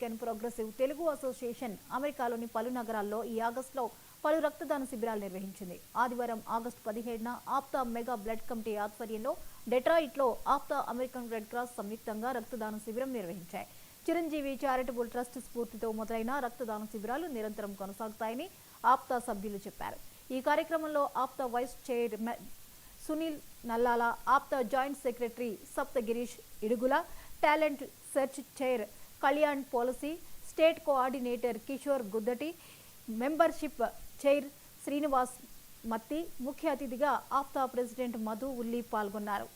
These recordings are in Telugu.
అమెరికన్ ప్రోగ్రెసివ్ తెలుగు అసోసియేషన్ అమెరికాలోని పలు నగరాల్లో ఈ ఆగస్టులో పలు రక్తదాన శిబిరాలు నిర్వహించింది. ఆదివారం August 17న APTA mega blood committee ఆధ్వర్యంలో డెట్రాయిట్లో ఆప్తా అమెరికన్ రెడ్ క్రాస్ సంయుక్తంగా రక్తదాన శిబిరం నిర్వహించాయి. చిరంజీవి చారిటబుల్ ట్రస్ట్ స్ఫూర్తితో మొదలైన రక్తదాన శిబిరాలు నిరంతరం కొనసాగుతాయని ఆప్తా సభ్యులు చెప్పారు. ఈ కార్యక్రమంలో APTA vice chairman Sunil Nallala, APTA joint secretary Saptagirish Idugula, talent search chair Kalyan Polasi, state coordinator Kishore Guddati, membership chair Srinivas Matti, ముఖ్య అతిథిగా ఆప్తా ప్రెసిడెంట్ మధు ఉల్లి పాల్గొన్నారు.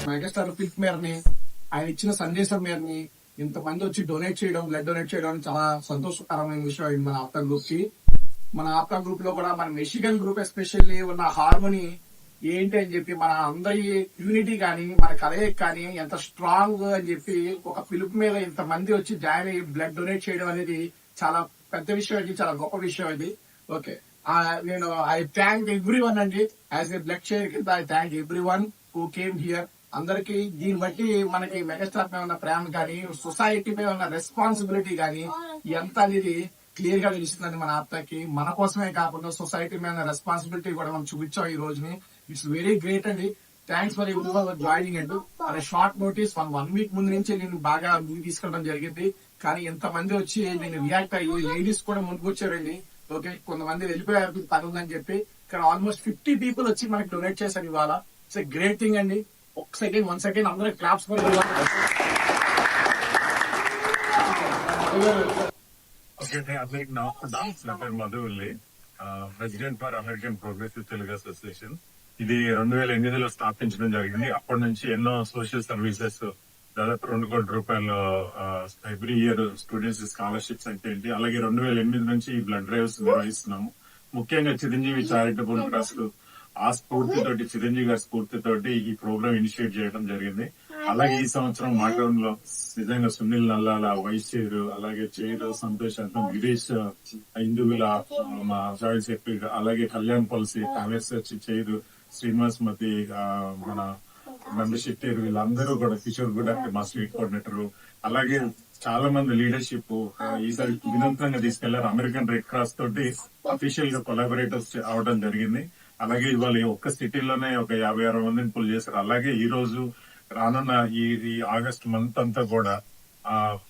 మెగాస్టార్ పిక్ మేరని, ఆయన ఇచ్చిన సందేశం మేరని ఇంతమంది వచ్చి డొనేట్ చేయడం, బ్లడ్ డొనేట్ చేయడం చాలా సంతోషకరమైన విషయం అయింది మన ఆప్తా గ్రూప్ కి. మన ఆప్తా గ్రూప్ లో కూడా మన మెషిగన్ గ్రూప్ ఎస్పెషల్లీ ఉన్న హార్మోని ఏంటి అని చెప్పి, మన అందరి యూనిటీ కానీ మన కలయిక కానీ ఎంత స్ట్రాంగ్ అని చెప్పి ఒక పిలుపు మీద ఇంతమంది వచ్చి జాయిన్ అయ్యి బ్లడ్ డొనేట్ చేయడం అనేది చాలా పెద్ద విషయం, ఇది చాలా గొప్ప విషయం ఇది. ఓకే, నేను ఐ థ్యాంక్ ఎవ్రీ వన్ అండి. యాజ్ ఏ బ్లడ్ షేర్ కింద I thank every one who came here. అందరికి దీన్ని బట్టి మనకి మెగాస్టార్ మీద ఉన్న ప్రేమ కానీ, సొసైటీ మీద ఉన్న రెస్పాన్సిబిలిటీ కానీ ఎంత అనేది క్లియర్ గా తెలుస్తుందండి మన ఆప్తాకి. మన కోసమే కాకుండా సొసైటీ మీద రెస్పాన్సిబిలిటీ కూడా మనం చూపించాం ఈ రోజుని. ఇట్స్ వెరీ గ్రేట్ అండి. Thanks for everyone joining and అదే షార్ట్ నోటీస్ 1 వీక్ ముందు నుంచి నేను బాగా ముందు తీసుకెళ్ళడం జరిగింది. కానీ ఎంతమంది వచ్చి నేను రియాక్ట్ అయ్యి లేడీస్ కూడా ముందుకు వచ్చారండి. ఓకే, కొంతమంది వెళ్ళిపోయారు పని ఉందని చెప్పి. ఇక్కడ ఆల్మోస్ట్ 50 పీపుల్ వచ్చి మనకి డొనేట్ చేశారు ఇవాళ. ఇట్స్ ఎ గ్రేట్ థింగ్ అండి. వన్ సెకండ్ అందరూ క్లాప్స్ కూడా. Madhuvalli, president for American progressive Telugu association. ఇది 2008లో స్థాపించడం జరిగింది. అప్పటి నుంచి ఎన్నో సోషల్ సర్వీసెస్, దాదాపు 2 కోట్ల రూపాయలు ఎవ్రీ ఇయర్ స్టూడెంట్స్ స్కాలర్షిప్స్ అంటే ఏంటి. అలాగే 2008 నుంచి ఈ బ్లడ్ డ్రైవ్స్ నిర్వహిస్తున్నాము. ముఖ్యంగా చిరంజీవి చారిటబుల్ ట్రస్ట్ ఆ స్ఫూర్తితోటి, చిరంజీవి గారి స్ఫూర్తితోటి ఈ ప్రోగ్రామ్ ఇనిషియేట్ చేయడం జరిగింది. అలాగే ఈ సంవత్సరం మా గ్రౌండ్ లో నిజంగా సునీల్ నల్లాల వైస్ చైర్, అలాగే చైర్ సంతోష్ గిరీష్ ఇందుగుల మా జాయింట్ సెక్రటరీ, అలాగే Kalyan policy, talent search chair Srinivas మతి, మన మెంబర్షిప్ చైర్, వీళ్ళందరూ కూడా కిషోర్ కూడా మా స్ట్రీట్ కోఆర్డినేటర్, అలాగే చాలా మంది లీడర్షిప్ ఈసారి వినూత్నంగా తీసుకెళ్లారు. అమెరికన్ రెడ్ క్రాస్ తోటి అఫీషియల్ గా కొలాబరేటర్స్ అవడం జరిగింది. అలాగే ఇవాళ ఒక్క సిటీలోనే ఒక 56 మందిని పుల్ చేశారు. అలాగే ఈ రోజు రానున్న ఈ ఆగస్ట్ మంత్ అంతా కూడా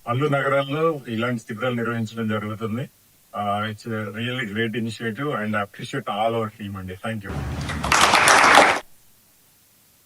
పలు నగరాల్లో ఇలాంటి శిబిరాలు నిర్వహించడం జరుగుతుంది. It's really great initiative and appreciate all our team అండి. Thank you.